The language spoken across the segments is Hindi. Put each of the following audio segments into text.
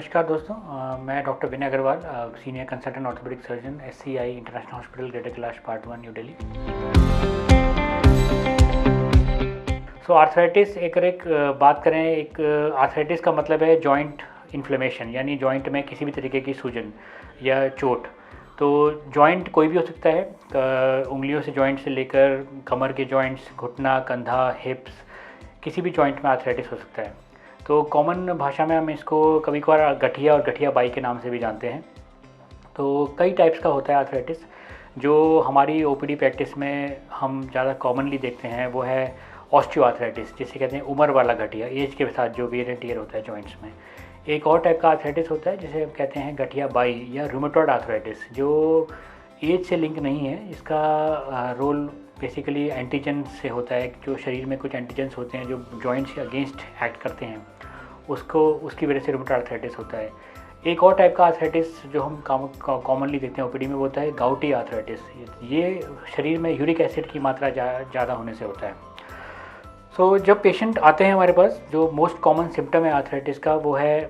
नमस्कार दोस्तों, मैं doctor Vinay Agarwal, senior consultant orthopaedic surgeon, SCI international hospital, Greater Kailash, part 1, New Delhi. So arthritis बात करें, एक आर्थराइटिस का मतलब है जॉइंट इन्फ्लेमेशन, यानी जॉइंट में किसी भी तरीके की सूजन या चोट। तो जॉइंट कोई भी हो सकता है, उंगलियों से जॉइंट से लेकर कमर के जॉइंट्स, घुटना, कंधा, हिप्स, किसी भी जॉइंट में आर्थराइटिस हो सकता है। तो कॉमन भाषा में हम इसको कभी कभार गठिया और गठिया बाई के नाम से भी जानते हैं। तो कई टाइप्स का होता है आर्थराइटिस। जो हमारी OPD प्रैक्टिस में हम ज़्यादा कॉमनली देखते हैं वो है ऑस्टियोआर्थराइटिस, जिसे कहते हैं उम्र वाला गठिया, एज के साथ जो वियर एंड टियर होता है जॉइंट्स में। एक और टाइप का आर्थराइटिस होता है जिसे हम कहते हैं गठिया बाई या रूमेटॉइड आर्थराइटिस, जो एज से लिंक नहीं है। इसका रोल बेसिकली एंटीजन से होता है। जो शरीर में कुछ एंटीजन्स होते हैं जो जॉइंट्स के अगेंस्ट एक्ट करते हैं, उसकी वजह से रूमेटॉइड आर्थराइटिस होता है। एक और टाइप का आर्थराइटिस जो हम कॉमनली देखते हैं OPD में, वो होता है गाउटी आर्थराइटिस। ये शरीर में यूरिक एसिड की मात्रा ज़्यादा होने से होता है। सो जब पेशेंट आते हैं हमारे पास, जो मोस्ट कॉमन सिम्टम है आर्थराइटिस का वो है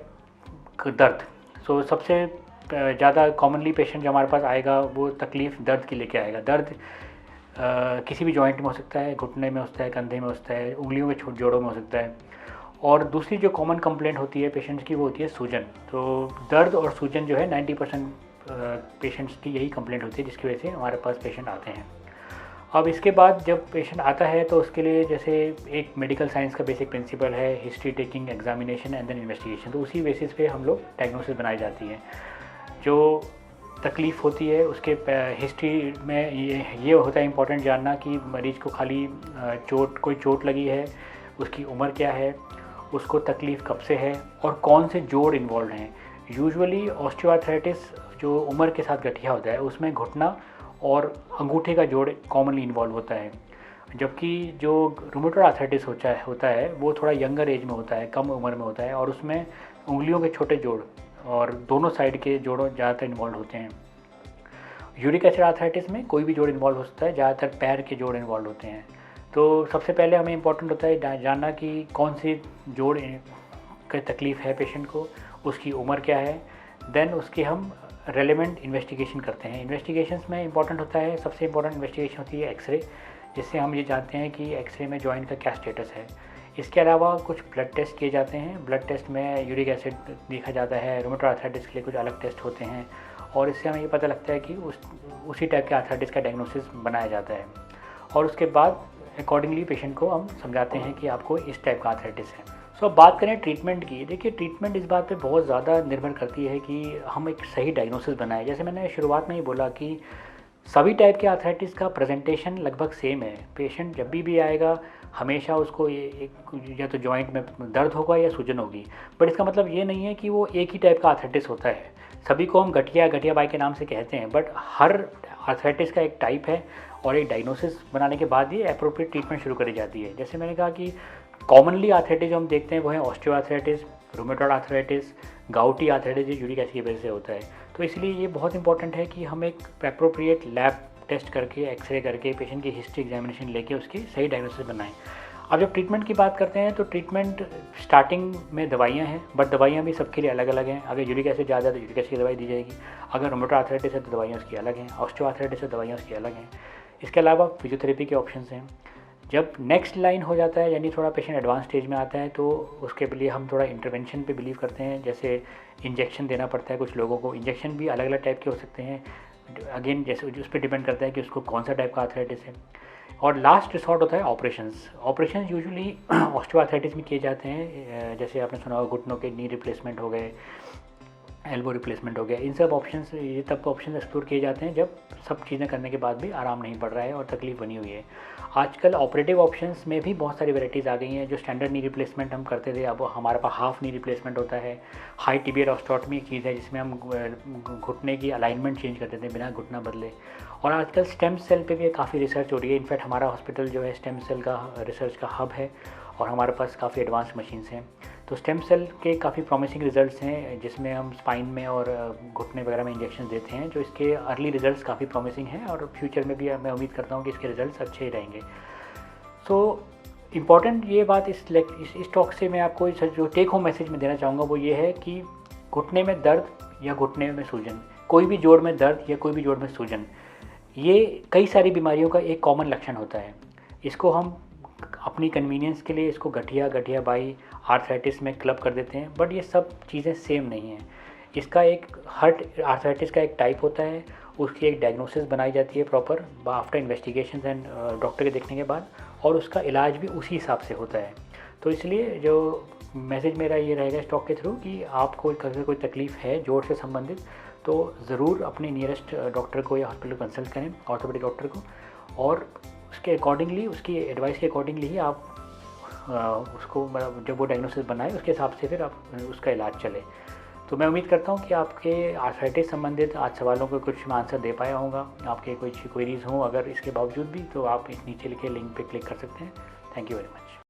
दर्द। सो सबसे ज़्यादा कॉमनली पेशेंट जो हमारे पास आएगा वो तकलीफ़ दर्द की लेके आएगा। दर्द किसी भी जॉइंट में हो सकता है, घुटने में हो सकता है, कंधे में हो सकता है, उंगलियों के जोड़ों में हो सकता है। और दूसरी जो कॉमन कंप्लेंट होती है पेशेंट्स की वो होती है सूजन। तो दर्द और सूजन जो है 90% पेशेंट्स की यही कंप्लेंट होती है, जिसकी वजह से हमारे पास पेशेंट आते हैं। अब इसके बाद जब पेशेंट आता है तो उसके लिए जैसे एक मेडिकल साइंस का बेसिक प्रिंसिपल है history taking, examination and then investigation. तो उसी बेसिस पे हम लोग डायग्नोसिस बनाई जाती है। जो तकलीफ़ होती है उसके हिस्ट्री में ये होता है इम्पोर्टेंट जानना कि मरीज़ को खाली कोई चोट लगी है, उसकी उम्र क्या है, उसको तकलीफ़ कब से है और कौन से जोड़ इन्वॉल्व हैं। यूजुअली ऑस्टियोआर्थराइटिस जो उम्र के साथ गठिया होता है उसमें घुटना और अंगूठे का जोड़ कॉमनली इन्वॉल्व होता है, जबकि जो रूमेटॉइड आर्थराइटिस होता है वो थोड़ा यंगर एज में होता है, कम उम्र में होता है, और उसमें उंगलियों के छोटे जोड़ और दोनों साइड के जोड़ ज़्यादातर इन्वॉल्व होते हैं। यूरिक एसिड आर्थराइटिस में कोई भी जोड़ इन्वॉल्व हो सकता है, ज़्यादातर पैर के जोड़ इन्वॉल्व होते हैं। तो सबसे पहले हमें इम्पोर्टेंट होता है जानना कि कौन सी जोड़ की तकलीफ़ है पेशेंट को, उसकी उम्र क्या है। देन उसके हम रेलेवेंट इन्वेस्टिगेशन करते हैं। इन्वेस्टिगेशंस में इंपॉर्टेंट होता है, सबसे इंपॉर्टेंट इन्वेस्टिगेशन होती है एक्सरे, जिससे हम ये जानते हैं कि एक्सरे में जॉइंट का क्या स्टेटस है। इसके अलावा कुछ ब्लड टेस्ट किए जाते हैं। ब्लड टेस्ट में यूरिक एसिड देखा जाता है। रूमेटॉइड आर्थराइटिस के लिए कुछ अलग टेस्ट होते हैं, और इससे हमें ये पता लगता है कि उसी टाइप के आर्थराइटिस का डायग्नोसिस बनाया जाता है। और उसके बाद अकॉर्डिंगली पेशेंट को हम समझाते हैं कि आपको इस टाइप का आर्थराइटिस है। सो अब बात करें ट्रीटमेंट की। देखिए, ट्रीटमेंट इस बात पे बहुत ज़्यादा निर्भर करती है कि हम एक सही डायग्नोसिस बनाएं। जैसे मैंने शुरुआत में ही बोला कि सभी टाइप के आर्थराइटिस का प्रेजेंटेशन लगभग सेम है। पेशेंट जब भी आएगा हमेशा उसको या तो जॉइंट में दर्द होगा या सूजन होगी, बट इसका मतलब ये नहीं है कि वो एक ही टाइप का आर्थराइटिस होता है। सभी को हम गठिया बाई के नाम से कहते हैं, बट हर आर्थराइटिस का एक टाइप है और एक डायग्नोसिस बनाने के बाद ही एप्रोप्रिएट ट्रीटमेंट शुरू करी जाती है। जैसे मैंने कहा कि कॉमनली आर्थराइटिस जो हम देखते हैं वो है ऑस्टियोआर्थराइटिस, रूमेटॉइड आर्थराइटिस, गाउटी आर्थराइटिस, जो यूरिक एसिड की वजह से होता है। तो इसलिए ये बहुत इंपॉर्टेंट है कि हम एक एप्रोप्रिएट लैब टेस्ट करके, एक्सरे करके, पेशेंट की हिस्ट्री एग्जामिनेशन लेके उसकी सही डायग्नोसिस बनाएं। अब जब ट्रीटमेंट की बात करते हैं तो ट्रीटमेंट स्टार्टिंग में दवाइयाँ हैं, बट दवाइयाँ भी सबके लिए अलग अलग हैं। अगर यूरिक एसिड ज़्यादा है तो यूरिक एसिड की दवाई दी जाएगी। अगर रूमेटॉइड आर्थराइटिस है तो दवाइयाँ उसकी अलग हैं। ऑस्टियोआर्थराइटिस है दवाइयाँ उसकी अलग हैं। इसके अलावा फिजियोथेरेपी के ऑप्शंस हैं। जब नेक्स्ट लाइन हो जाता है, यानी थोड़ा पेशेंट एडवांस स्टेज में आता है, तो उसके लिए हम थोड़ा इंटरवेंशन पे बिलीव करते हैं। जैसे इंजेक्शन देना पड़ता है कुछ लोगों को। इंजेक्शन भी अलग अलग टाइप के हो सकते हैं, अगेन जैसे उस पर डिपेंड करता है कि उसको कौन सा टाइप का आर्थराइटिस है। और लास्ट रिसॉर्ट होता है ऑपरेशंस। ऑपरेशंस यूजुअली ऑस्टियोआर्थराइटिस में किए जाते हैं। जैसे आपने सुना होगा घुटनों के नी रिप्लेसमेंट हो गए, एल्बो रिप्लेसमेंट हो गया। इन सब ऑप्शंस, ये तब ऑप्शन एक्सप्लोर किए जाते हैं जब सब चीज़ें करने के बाद भी आराम नहीं पड़ रहा है और तकलीफ बनी हुई है। आजकल ऑपरेटिव ऑप्शंस में भी बहुत सारी वैराइटीज़ आ गई हैं। जो स्टैंडर्ड नी रिप्लेसमेंट हम करते थे, अब हमारे पास हाफ नी रिप्लेसमेंट होता है। हाई टिबियल ऑस्टोटमी एक चीज़ है जिसमें हम घुटने की अलाइनमेंट चेंज करते थे बिना घुटना बदले। और आजकल स्टेम सेल पे भी काफ़ी रिसर्च हो रही है। इनफैक्ट हमारा हॉस्पिटल जो है स्टेम सेल का रिसर्च का हब है और हमारे पास काफ़ी एडवांस मशीन्स हैं। तो स्टेम सेल के काफ़ी प्रॉमिसिंग रिजल्ट्स हैं, जिसमें हम स्पाइन में और घुटने वगैरह में इंजेक्शन देते हैं। जो इसके अर्ली रिजल्ट्स काफ़ी प्रॉमिसिंग हैं और फ्यूचर में भी मैं उम्मीद करता हूँ कि इसके रिजल्ट्स अच्छे ही रहेंगे। सो इम्पॉर्टेंट ये बात इस टॉक से मैं आपको जो टेक होम मैसेज में देना चाहूँगा वो ये है कि घुटने में दर्द या घुटने में सूजन, कोई भी जोड़ में दर्द या कोई भी जोड़ में सूजन, ये कई सारी बीमारियों का एक कॉमन लक्षण होता है। इसको हम अपनी कन्वीनियंस के लिए इसको गठिया बाई आर्थराइटिस में क्लब कर देते हैं, बट ये सब चीज़ें सेम नहीं हैं। इसका एक हर आर्थराइटिस का एक टाइप होता है, उसकी एक डायग्नोसिस बनाई जाती है proper after investigation and doctor के देखने के बाद, और उसका इलाज भी उसी हिसाब से होता है। तो इसलिए जो मैसेज मेरा ये रहेगा इस टॉक के थ्रू कि आपको अगर कोई तकलीफ़ है जोड़ से संबंधित, तो ज़रूर अपने नियरेस्ट डॉक्टर को या हॉस्पिटल कंसल्ट करें, ऑर्थोपेडिक डॉक्टर को, और उसके अकॉर्डिंगली, उसकी एडवाइस के अकॉर्डिंगली ही आप उसको मतलब जब वो डायग्नोसिस बनाए उसके हिसाब से फिर आप उसका इलाज चले। तो मैं उम्मीद करता हूँ कि आपके आर्थराइटिस संबंधित आज सवालों को कुछ मैं आंसर दे पाया होगा। आपके कुछ क्वेरीज़ हों अगर इसके बावजूद भी, तो आप इस नीचे लिखे लिंक पे क्लिक कर सकते हैं। Thank you very much.